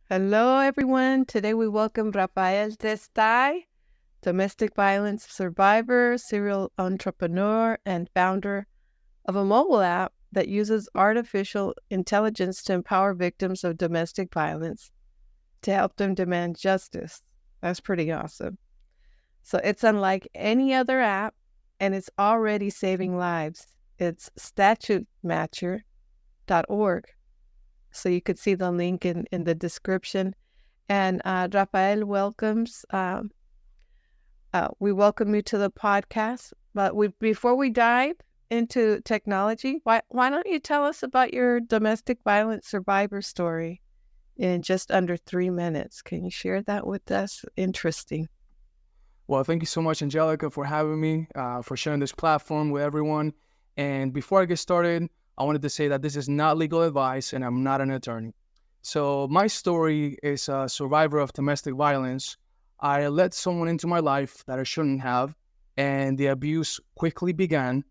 Hello, everyone. Today we welcome Rafael Testai, domestic violence survivor, serial entrepreneur, and founder of a mobile app that uses artificial intelligence to empower victims of domestic violence to help them demand justice. That's pretty awesome. So it's unlike any other app, and it's already saving lives. It's statutematcher.org. So you could see the link in the description. And Rafael we welcome you to the podcast. But before we dive into technology, why don't you tell us about your domestic violence survivor story in just under 3 minutes? Can you share that with us? Interesting. Well, thank you so much, Angelica, for having me, for sharing this platform with everyone. And before I get started, I wanted to say that this is not legal advice and I'm not an attorney. So my story is a survivor of domestic violence. I let someone into my life that I shouldn't have, and the abuse quickly began.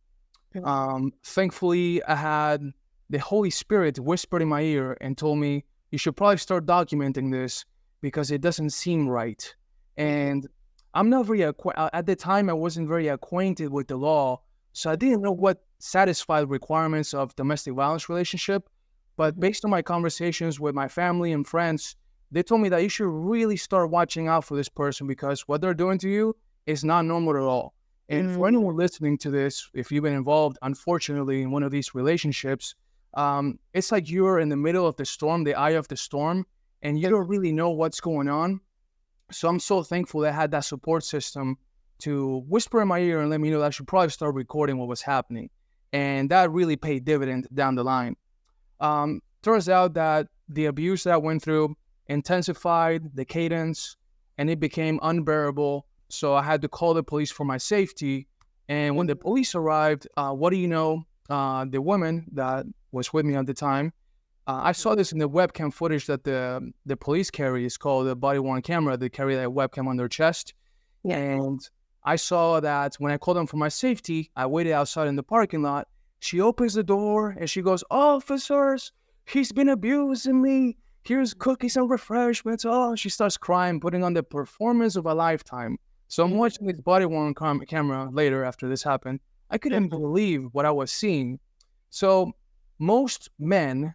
Thankfully, I had the Holy Spirit whispered in my ear and told me, you should probably start documenting this because it doesn't seem right. And I'm not very at the time I wasn't very acquainted with the law, so I didn't know what satisfied requirements of domestic violence relationship. But based on my conversations with my family and friends, they told me that you should really start watching out for this person because what they're doing to you is not normal at all. And for anyone listening to this, if you've been involved, unfortunately, in one of these relationships, it's like you're in the middle of the storm, the eye of the storm, and you don't really know what's going on. So I'm so thankful that I had that support system to whisper in my ear and let me know that I should probably start recording what was happening. And that really paid dividend down the line. Turns out that the abuse that I went through intensified the cadence and it became unbearable. So I had to call the police for my safety. And when the police arrived, what do you know? The woman that was with me at the time, I saw this in the webcam footage that the police carry. It's called a body-worn camera. They carry that webcam on their chest. Yeah. And I saw that when I called them for my safety, I waited outside in the parking lot. She opens the door and she goes, officers, he's been abusing me. Here's cookies and refreshments. Oh, she starts crying, putting on the performance of a lifetime. So I'm watching this body-worn camera later after this happened. I couldn't believe what I was seeing. So most men,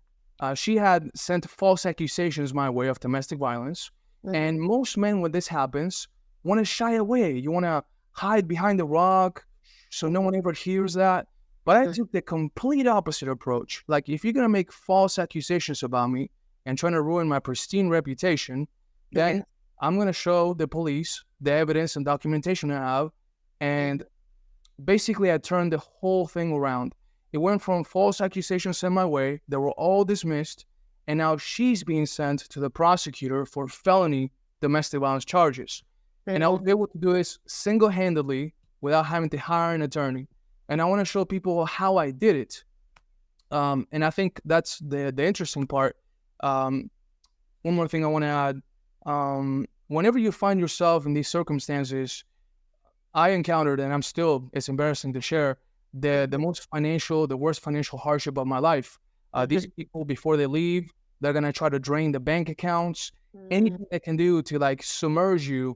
she had sent false accusations my way of domestic violence. And most men, when this happens, want to shy away. You want to hide behind the rock so no one ever hears that. But I took the complete opposite approach. Like, if you're going to make false accusations about me and trying to ruin my pristine reputation, then I'm going to show the police the evidence and documentation I have. And basically, I turned the whole thing around. It went from false accusations sent my way, they were all dismissed, and now she's being sent to the prosecutor for felony domestic violence charges. And I was able to do this single-handedly without having to hire an attorney. And I want to show people how I did it. And I think that's the interesting part. One more thing I want to add. Whenever you find yourself in these circumstances, I encountered, and it's embarrassing to share, the worst financial hardship of my life. These people, before they leave, they're going to try to drain the bank accounts, anything they can do to like submerge you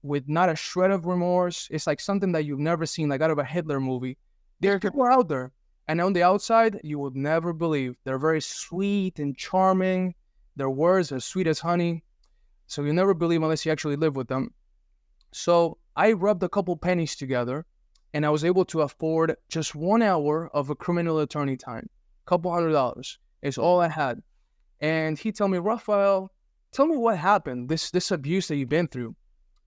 with not a shred of remorse. It's like something that you've never seen, like out of a Hitler movie. There are people out there, and on the outside, you would never believe. They're very sweet and charming. Their words are sweet as honey. So you never believe unless you actually live with them. So I rubbed a couple pennies together, and I was able to afford just 1 hour of a criminal attorney time. Couple $100 is all I had. And he told me, Rafael, tell me what happened, this abuse that you've been through.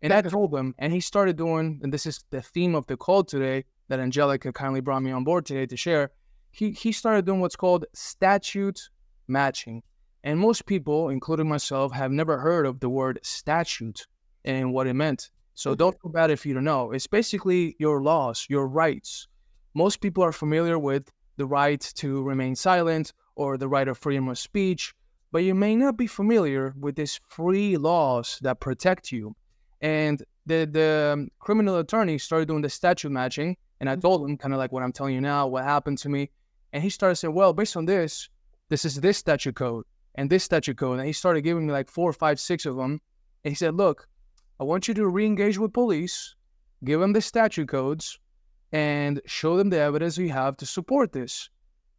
And I told him, and he started doing, and this is the theme of the call today that Angelica kindly brought me on board today to share. He started doing what's called statute matching. And most people, including myself, have never heard of the word statute and what it meant. So don't feel bad if you don't know. It's basically your laws, your rights. Most people are familiar with the right to remain silent or the right of freedom of speech, but you may not be familiar with these free laws that protect you. And the criminal attorney started doing the statute matching, and I told him kind of like what I'm telling you now, what happened to me. And he started saying, well, based on this is this statute code. and this statute code. And he started giving me like 4, 5, 6 of them. And he said, look, I want you to re-engage with police, give them the statute codes, and show them the evidence you have to support this.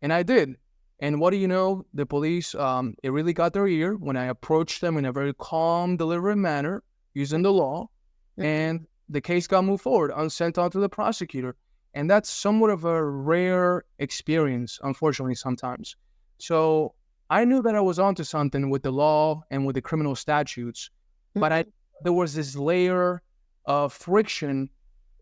And I did. And what do you know? The police, it really got their ear when I approached them in a very calm, deliberate manner, using the law. And the case got moved forward and sent on to the prosecutor. And that's somewhat of a rare experience, unfortunately, sometimes. So I knew that I was onto something with the law and with the criminal statutes, but there was this layer of friction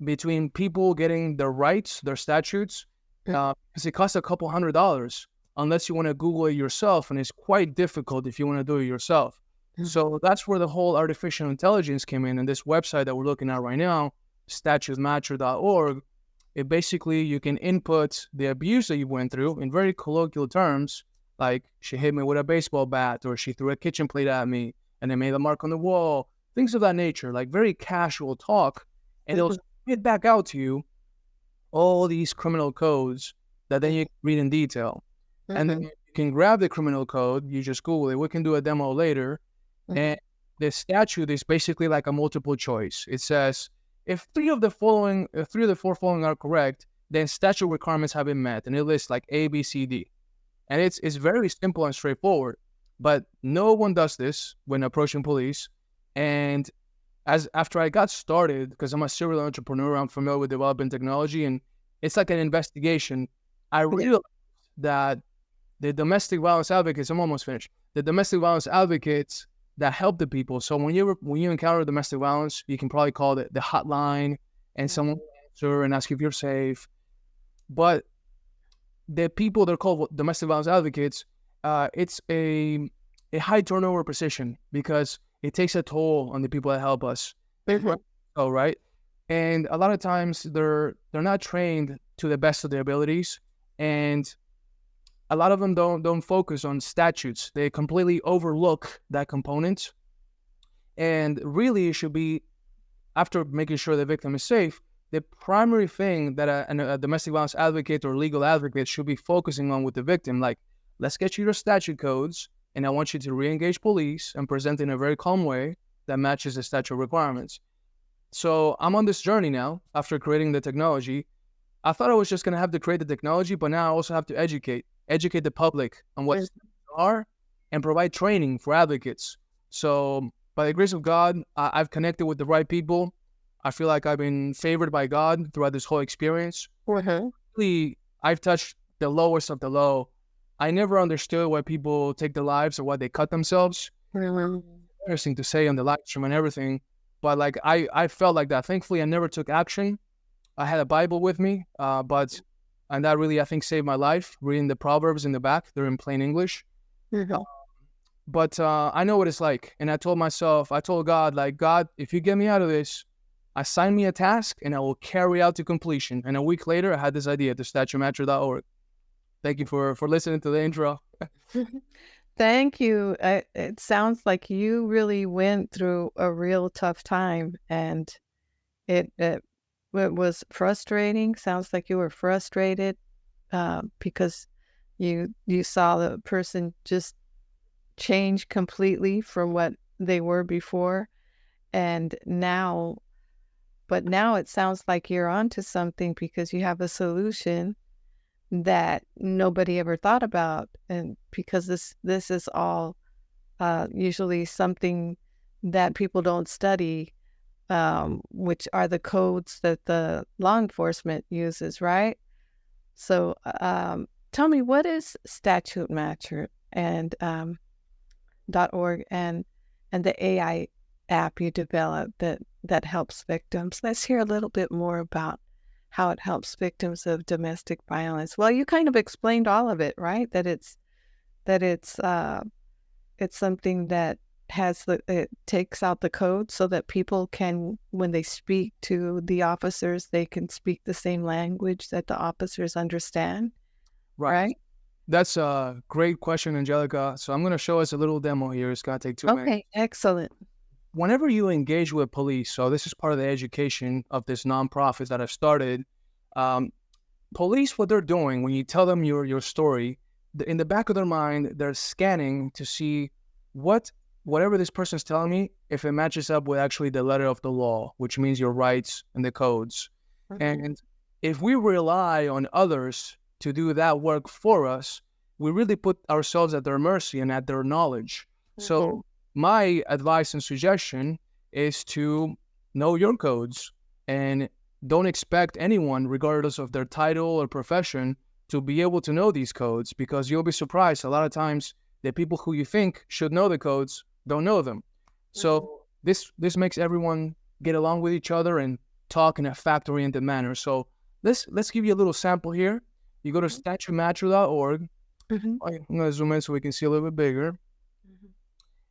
between people getting their rights, their statutes, because it costs a couple $100 unless you want to Google it yourself, and it's quite difficult if you want to do it yourself. So that's where the whole artificial intelligence came in, and this website that we're looking at right now, statutematcher.org, it basically, you can input the abuse that you went through in very colloquial terms, like she hit me with a baseball bat, or she threw a kitchen plate at me, and I made a mark on the wall, things of that nature, like very casual talk, and it'll spit back out to you all these criminal codes that then you can read in detail. And then you can grab the criminal code, you just Google it, we can do a demo later, and the statute is basically like a multiple choice. It says, if three of the four following are correct, then statute requirements have been met, and it lists like A, B, C, D. And it's very simple and straightforward, but no one does this when approaching police. And after I got started, because I'm a serial entrepreneur, I'm familiar with developing technology, and it's like an investigation, I realized that the domestic violence advocates, I'm almost finished, the domestic violence advocates that help the people. So when you encounter domestic violence, you can probably call the hotline, and someone will answer and ask if you're safe. But the people, they're called domestic violence advocates, it's a high turnover position because it takes a toll on the people that help us. Oh, right. And a lot of times they're not trained to the best of their abilities, and a lot of them don't focus on statutes. They completely overlook that component. And really, it should be, after making sure the victim is safe, the primary thing that a domestic violence advocate or legal advocate should be focusing on with the victim. Like, let's get you your statute codes, and I want you to re-engage police and present in a very calm way that matches the statute requirements. So I'm on this journey now after creating the technology. I thought I was just going to have to create the technology, but now I also have to educate the public on what statutes are and provide training for advocates. So by the grace of God, I've connected with the right people. I feel like I've been favored by God throughout this whole experience. Really, I've touched the lowest of the low. I never understood why people take their lives or why they cut themselves. Interesting to say on the live stream and everything, but like I felt like that. Thankfully, I never took action. I had a Bible with me, and that really, I think, saved my life, reading the Proverbs in the back. They're in plain English. But I know what it's like. And I told God, like, God, if you get me out of this, assign me a task and I will carry out to completion. And a week later, I had this idea at statutematcher.org. Thank you for listening to the intro. Thank you. It sounds like you really went through a real tough time, and it was frustrating. Sounds like you were frustrated because you saw the person just change completely from what they were before, and now it sounds like you're onto something because you have a solution that nobody ever thought about, and because this is all usually something that people don't study, which are the codes that the law enforcement uses, right? So tell me, what is Statute Matcher and .org and the AI app you developed that helps victims? Let's hear a little bit more about how it helps victims of domestic violence. Well, you kind of explained all of it, right? That it's something that it takes out the code so that people can, when they speak to the officers, they can speak the same language that the officers understand, right? That's a great question, Angelica. So I'm going to show us a little demo here. It's going to take 2 minutes. Okay, excellent. Whenever you engage with police, so this is part of the education of this nonprofit that I've started, police, what they're doing, when you tell them your story, in the back of their mind, they're scanning to see whatever this person's telling me, if it matches up with actually the letter of the law, which means your rights and the codes. And if we rely on others to do that work for us, we really put ourselves at their mercy and at their knowledge. So my advice and suggestion is to know your codes and don't expect anyone, regardless of their title or profession, to be able to know these codes, because you'll be surprised. A lot of times, the people who you think should know the codes don't know them. So this makes everyone get along with each other and talk in a fact-oriented manner. So let's give you a little sample here. You go to statutematcher.org. I'm going to zoom in so we can see a little bit bigger.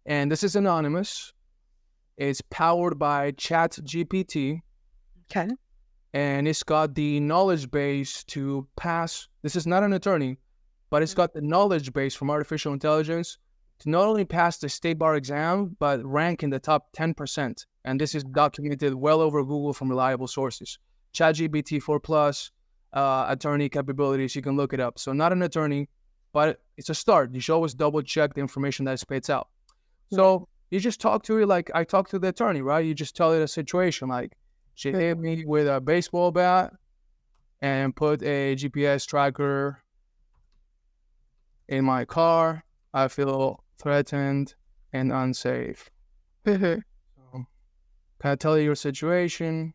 And this is anonymous. It's powered by ChatGPT. Okay. And it's got the knowledge base to pass. This is not an attorney, but it's got the knowledge base from artificial intelligence to not only pass the state bar exam, but rank in the top 10%. And this is documented well over Google from reliable sources. ChatGPT 4 Plus, attorney capabilities, you can look it up. So not an attorney, but it's a start. You should always double check the information that it spits out. So you just talk to it like I talk to the attorney, right? You just tell it a situation like, she hit me with a baseball bat and put a GPS tracker in my car. I feel threatened and unsafe. So, can I tell you your situation?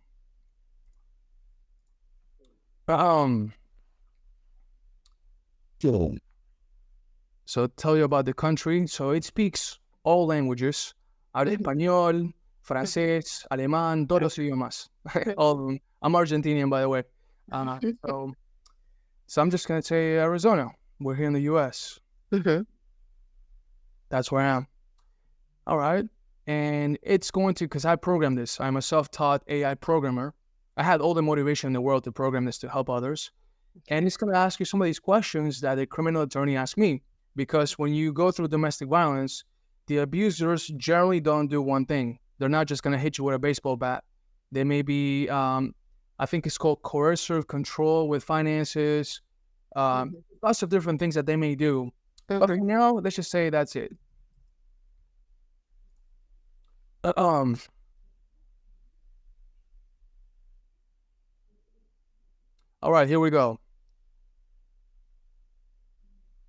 So tell you about the country. So it speaks all languages. Habla español, francés, alemán, todos los idiomas. All of them. I'm Argentinian, by the way. So I'm just going to say Arizona. We're here in the U.S. That's where I am. All right. And it's going to, because I programmed this. I'm a self-taught AI programmer. I had all the motivation in the world to program this to help others. And it's going to ask you some of these questions that a criminal attorney asked me. Because when you go through domestic violence, the abusers generally don't do one thing. They're not just going to hit you with a baseball bat. They may be, I think it's called coercive control with finances, lots of different things that they may do. But for now, let's just say that's it. All right, here we go.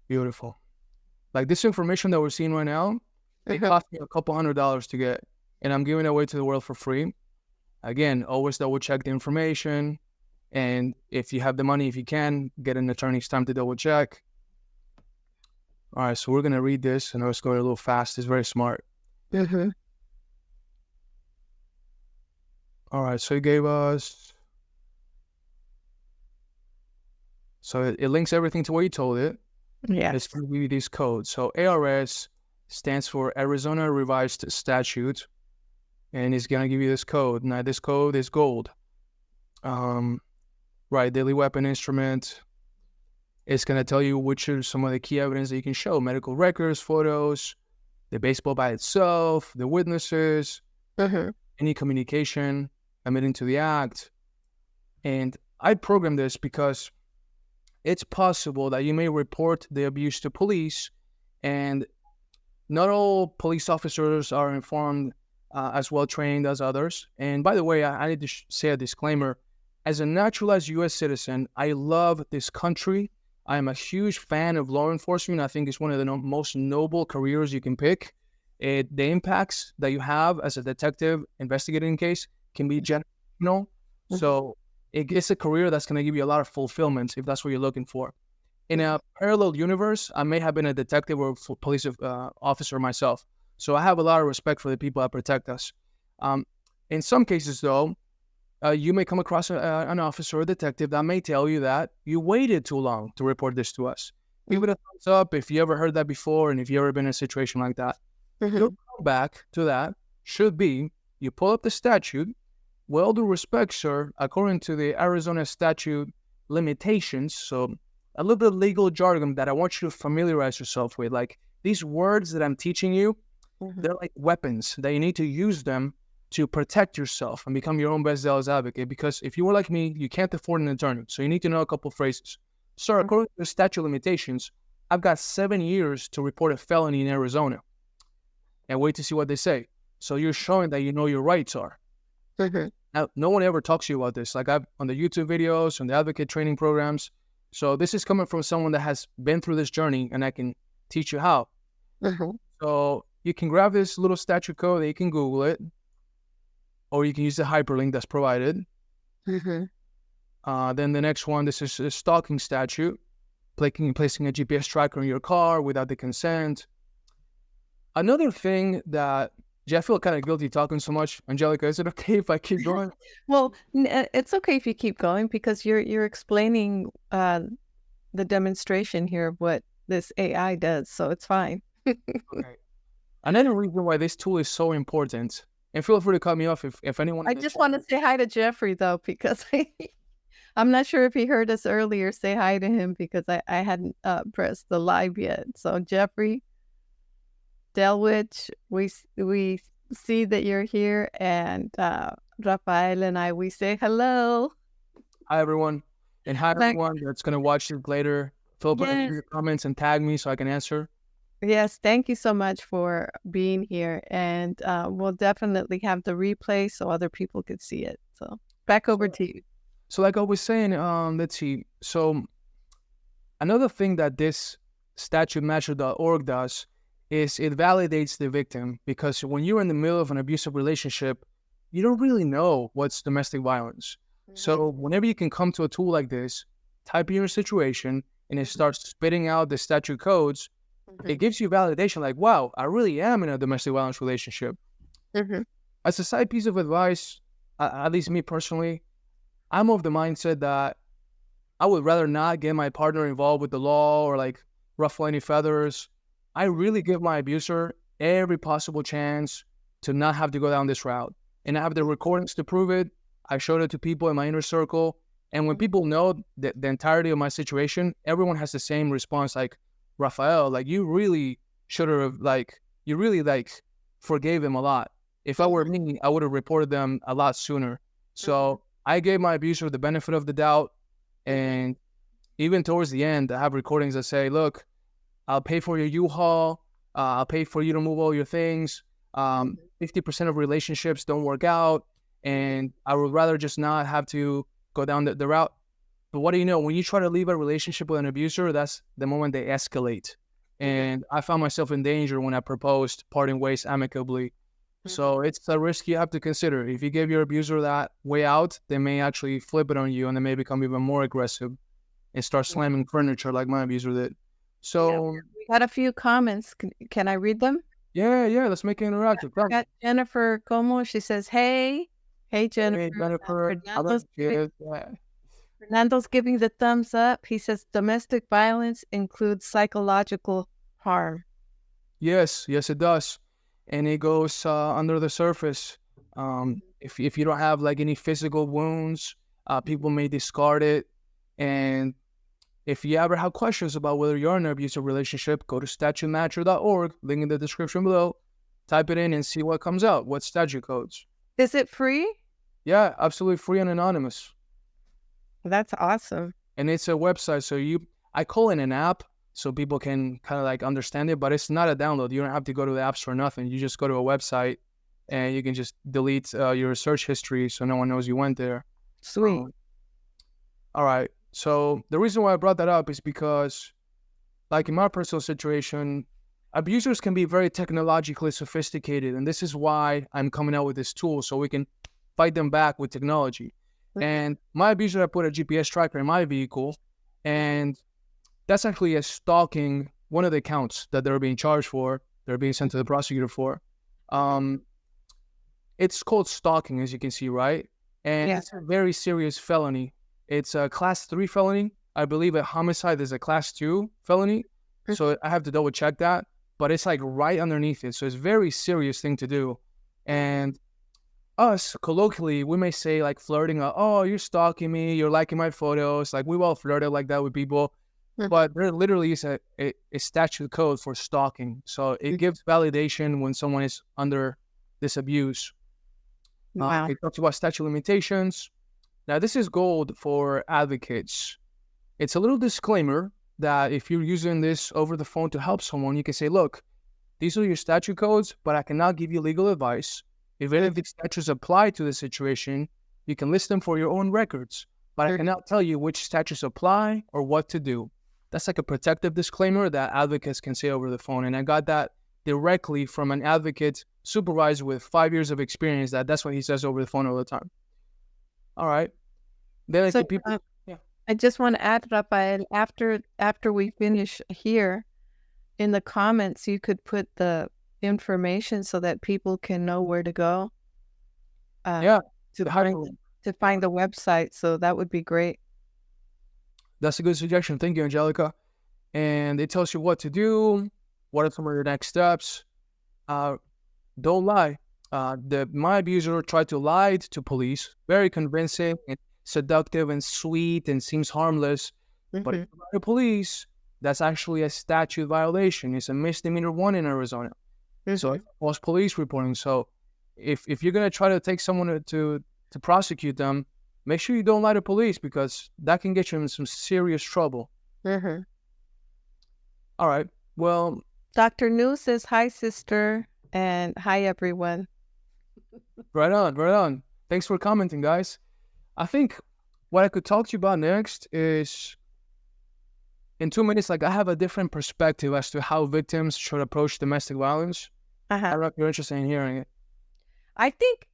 Beautiful. Like this information that we're seeing right now, it cost me a couple $100 to get, and I'm giving it away to the world for free. Again, always double check the information. And if you have the money, if you can, get an attorney's time to double check. All right, so we're going to read this. I know it's going a little fast. It's very smart. All right, so it gave us... So it links everything to what you told it. Yeah. It's going to give you these codes. So ARS stands for Arizona Revised Statute. And it's going to give you this code. Now, this code is gold. Right, deadly weapon instrument. It's going to tell you which are some of the key evidence that you can show. Medical records, photos, the baseball bat itself, the witnesses, any communication admitting to the act. And I programmed this because it's possible that you may report the abuse to police, and not all police officers are informed as well trained as others. And by the way, I need to say a disclaimer. As a naturalized U.S. citizen, I love this country. I am a huge fan of law enforcement. I think it's one of the most noble careers you can pick. The impacts that you have as a detective investigating a case can be generational. So it's a career that's going to give you a lot of fulfillment if that's what you're looking for. In a parallel universe, I may have been a detective or police officer myself. So I have a lot of respect for the people that protect us. In some cases, though, you may come across an officer or detective that may tell you that you waited too long to report this to us. Give it a thumbs up if you ever heard that before and if you ever been in a situation like that. Your callback to that should be, you pull up the statute. Well, due respect, sir, according to the Arizona statute limitations, so a little bit of legal jargon that I want you to familiarize yourself with. Like these words that I'm teaching you, they're like weapons that you need to use them to protect yourself and become your own best zealous advocate. Because if you were like me, you can't afford an attorney. So you need to know a couple phrases. Sir, according to the statute limitations, I've got 7 years to report a felony in Arizona and wait to see what they say. So you're showing that you know your rights are. Now, no one ever talks to you about this. Like I've on the YouTube videos, on the advocate training programs. So this is coming from someone that has been through this journey, and I can teach you how. So you can grab this little statute code, you can Google it, or you can use the hyperlink that's provided. Then the next one, this is a stalking statute, placing a GPS tracker in your car without the consent. Another thing that, I feel kind of guilty talking so much. Angelica, is it okay if I keep going? Well, it's okay if you keep going because you're explaining the demonstration here of what this AI does, so it's fine. Okay. Another reason why this tool is so important, and feel free to cut me off if anyone. I just want to say hi to Jeffrey though, because I'm not sure if he heard us earlier. Say hi to him because I hadn't pressed the live yet. So Jeffrey Delwich, we see that you're here, and Rafael and I, we say hello. Hi everyone, and hi everyone that's gonna watch this later. Feel free to leave your comments and tag me so I can answer. Yes, thank you so much for being here, and we'll definitely have the replay so other people could see it. So back over to you. So like I was saying, let's see. So another thing that this statutematcher.org does is it validates the victim, because when you're in the middle of an abusive relationship, you don't really know what's domestic violence. So whenever you can come to a tool like this, type in your situation, and it starts spitting out the statute codes, it gives you validation like, wow, I really am in a domestic violence relationship. As a side piece of advice, at least me personally, I'm of the mindset that I would rather not get my partner involved with the law or like ruffle any feathers. I really give my abuser every possible chance to not have to go down this route. And I have the recordings to prove it. I showed it to people in my inner circle. And when people know the entirety of my situation, everyone has the same response like, Rafael, like you really should have, like, you really like forgave him a lot. If I were me, I would have reported them a lot sooner. So I gave my abuser the benefit of the doubt. And even towards the end, I have recordings that say, look, I'll pay for your U-Haul. I'll pay for you to move all your things. 50% of relationships don't work out. And I would rather just not have to go down the route. But what do you know? When you try to leave a relationship with an abuser, that's the moment they escalate. And I found myself in danger when I proposed parting ways amicably. So it's a risk you have to consider. If you give your abuser that way out, they may actually flip it on you, and they may become even more aggressive and start slamming furniture like my abuser did. So we got a few comments. Can I read them? Yeah, let's make it interactive. We got Jennifer Como. She says, hey Jennifer. Hey, Jennifer. Fernando's giving the thumbs up. He says domestic violence includes psychological harm. Yes, it does. And it goes under the surface. If you don't have like any physical wounds, people may discard it. And if you ever have questions about whether you're in an abusive relationship, go to statutematcher.org, link in the description below, type it in and see what comes out, what statute codes. Is it free? Yeah, absolutely free and anonymous. That's awesome. And it's a website, so I call it an app so people can kind of like understand it, but it's not a download. You don't have to go to the app store or nothing. You just go to a website and you can just delete your search history so no one knows you went there. Sweet. All right. So the reason why I brought that up is because, like in my personal situation, abusers can be very technologically sophisticated, and this is why I'm coming out with this tool so we can fight them back with technology. And my abuser put a GPS tracker in my vehicle, and that's actually a stalking, one of the counts that they're being charged for. They're being sent to the prosecutor for. It's called stalking, as you can see, right? And it's a very serious felony. It's a class 3 felony. I believe a homicide is a class 2 felony. So I have to double check that. But it's like right underneath it. So it's a very serious thing to do. And us, colloquially, we may say like flirting, oh, you're stalking me, you're liking my photos. Like we've all flirted like that with people. But there literally is a statute code for stalking. So it gives validation when someone is under this abuse. Wow. It talks about statute limitations. Now, this is gold for advocates. It's a little disclaimer that if you're using this over the phone to help someone, you can say, look, these are your statute codes, but I cannot give you legal advice. If any of these statutes apply to the situation, you can list them for your own records, but I cannot tell you which statutes apply or what to do. That's like a protective disclaimer that advocates can say over the phone. And I got that directly from an advocate supervisor with 5 years of experience. That's what he says over the phone all the time. All right. Then I think people... I just want to add, Rafael, after we finish here, in the comments, you could put the information so that people can know where to go. To find the website. So that would be great. That's a good suggestion. Thank you, Angelica. And it tells you what to do. What are some of your next steps? Don't lie. My abuser tried to lie to police. Very convincing and seductive and sweet and seems harmless. But if you lie to police, that's actually a statute violation. It's a misdemeanor 1 in Arizona. So it's false police reporting. So if you're going to try to take someone to prosecute them, make sure you don't lie to police, because that can get you in some serious trouble. All right. Well, Dr. New says, hi, sister, and hi, everyone. Right on. Thanks for commenting, guys. I think what I could talk to you about next is, in 2 minutes, like, I have a different perspective as to how victims should approach domestic violence. I don't know if you're interested in hearing it. I think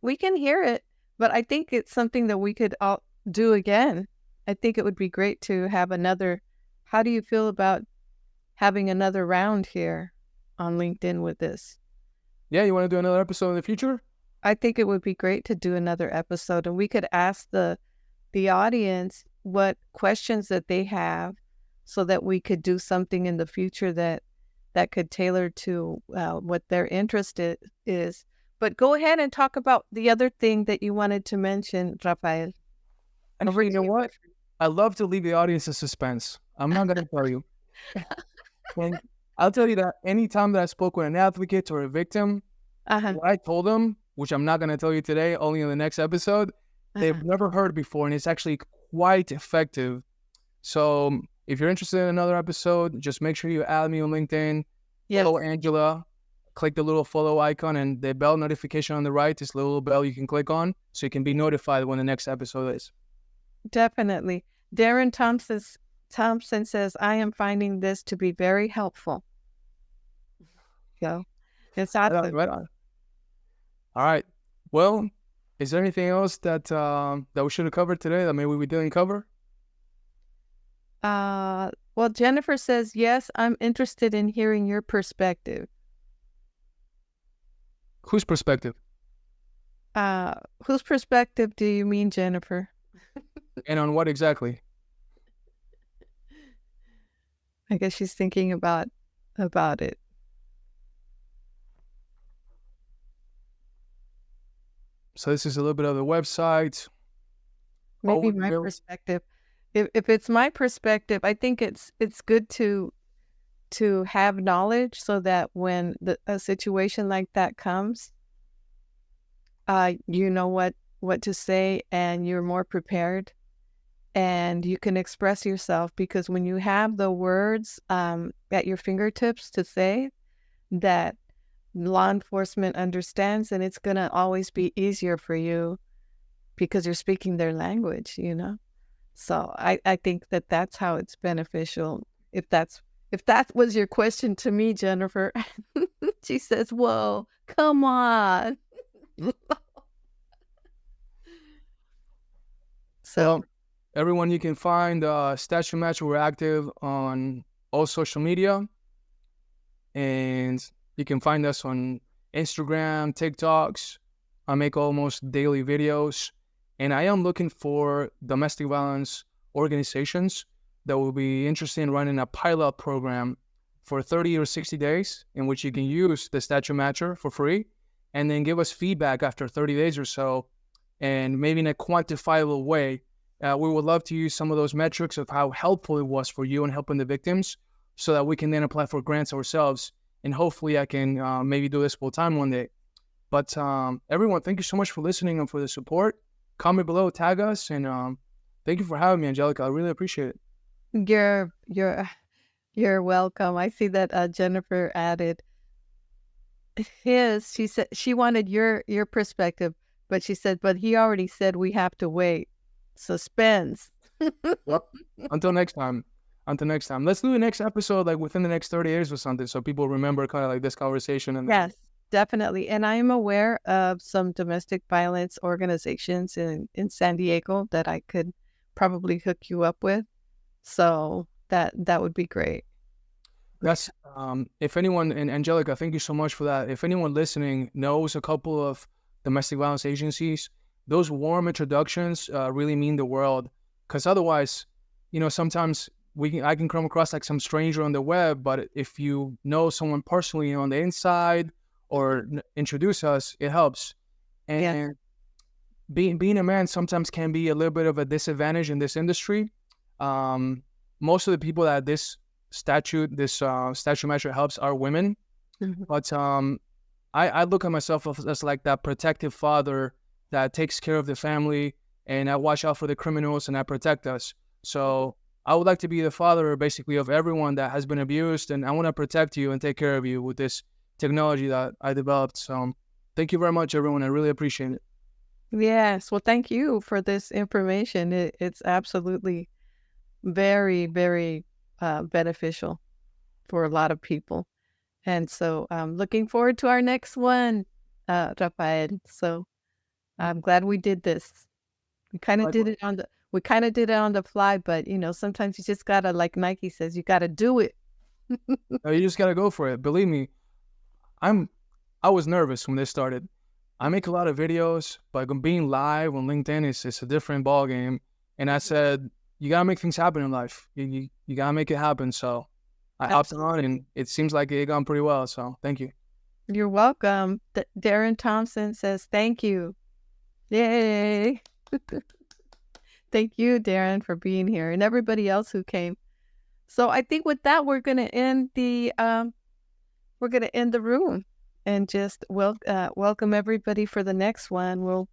we can hear it, but I think it's something that we could all do again. I think it would be great to have another. How do you feel about having another round here on LinkedIn with this? Yeah, you want to do another episode in the future? I think it would be great to do another episode, and we could ask the audience what questions that they have, so that we could do something in the future that could tailor to what their interest is. But go ahead and talk about the other thing that you wanted to mention, Rafael. And you know what? I love to leave the audience in suspense. I'm not going to tell you. And I'll tell you that anytime that I spoke with an advocate or a victim, what I told them, which I'm not going to tell you today, only in the next episode, they've never heard before, and it's actually quite effective. So if you're interested in another episode, just make sure you add me on LinkedIn. Yes. Follow Angela. Click the little follow icon, and the bell notification on the right is the little bell you can click on, so you can be notified when the next episode is. Definitely. Darren Thompson says, I am finding this to be very helpful. So it's awesome. Right on. All right. Well, is there anything else that we should have covered today that maybe we didn't cover? Well, Jennifer says, yes, I'm interested in hearing your perspective. Whose perspective? Whose perspective do you mean, Jennifer? And on what exactly? I guess she's thinking about it. So this is a little bit of the website. Maybe my perspective. If it's my perspective, I think it's good to have knowledge, so that when a situation like that comes, you know what to say, and you're more prepared, and you can express yourself, because when you have the words at your fingertips to say, that law enforcement understands, and it's going to always be easier for you because you're speaking their language, you know? So I think that's how it's beneficial. If that was your question to me, Jennifer, she says, whoa, come on. So everyone, you can find Statute Match. We're active on all social media, and you can find us on Instagram, TikToks. I make almost daily videos, and I am looking for domestic violence organizations that will be interested in running a pilot program for 30 or 60 days, in which you can use the Statute Matcher for free, and then give us feedback after 30 days or so, and maybe in a quantifiable way. We would love to use some of those metrics of how helpful it was for you in helping the victims, so that we can then apply for grants ourselves, and hopefully I can maybe do this full time one day. But everyone, thank you so much for listening and for the support. Comment below, tag us, and thank you for having me, Angelica. I really appreciate it. You're welcome. I see that Jennifer added his. She said she wanted your perspective, but she said, but he already said we have to wait. Suspense. Yep. Until next time. Until next time. Let's do the next episode like within the next 30 years or something, so people remember kind of like this conversation. And Yes, definitely. And I am aware of some domestic violence organizations in San Diego that I could probably hook you up with. So that would be great. that's if anyone, and Angelica, thank you so much for that. If anyone listening knows a couple of domestic violence agencies, those warm introductions really mean the world. Because otherwise, sometimes I can come across like some stranger on the web, but if you know someone personally on the inside or introduce us, it helps. And Yeah. being a man sometimes can be a little bit of a disadvantage in this industry. Most of the people that this statute measure helps are women, Mhm. but I look at myself as like that protective father that takes care of the family, and I watch out for the criminals and I protect us. So I would like to be the father basically of everyone that has been abused, and I want to protect you and take care of you with this technology that I developed. So thank you very much, everyone. I really appreciate it. Yes. Well, thank you for this information. It's absolutely very, very beneficial for a lot of people. And so I'm looking forward to our next one, Rafael. So I'm glad we did this. Likewise. We kind of did it on the fly, but sometimes you just gotta, like Nike says, you gotta do it. No, you just gotta go for it. Believe me, I was nervous when this started. I make a lot of videos, but being live on LinkedIn is a different ball game. And I said, you gotta make things happen in life. You gotta make it happen. So I opted on, and it seems like it gone pretty well. So thank you. You're welcome. Darren Thompson says thank you. Yay! Thank you, Darren, for being here, and everybody else who came. So I think with that, we're gonna end the room and just welcome everybody for the next one. We'll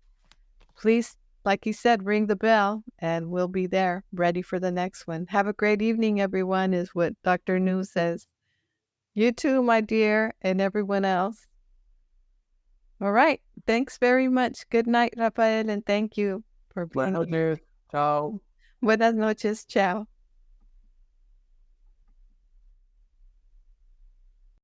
please, like you said, ring the bell, and we'll be there ready for the next one. Have a great evening, everyone, is what Dr. New says. You too, my dear, and everyone else. All right. Thanks very much. Good night, Rafael, and thank you for being Buenas here. noches. Ciao. Buenas noches. Ciao.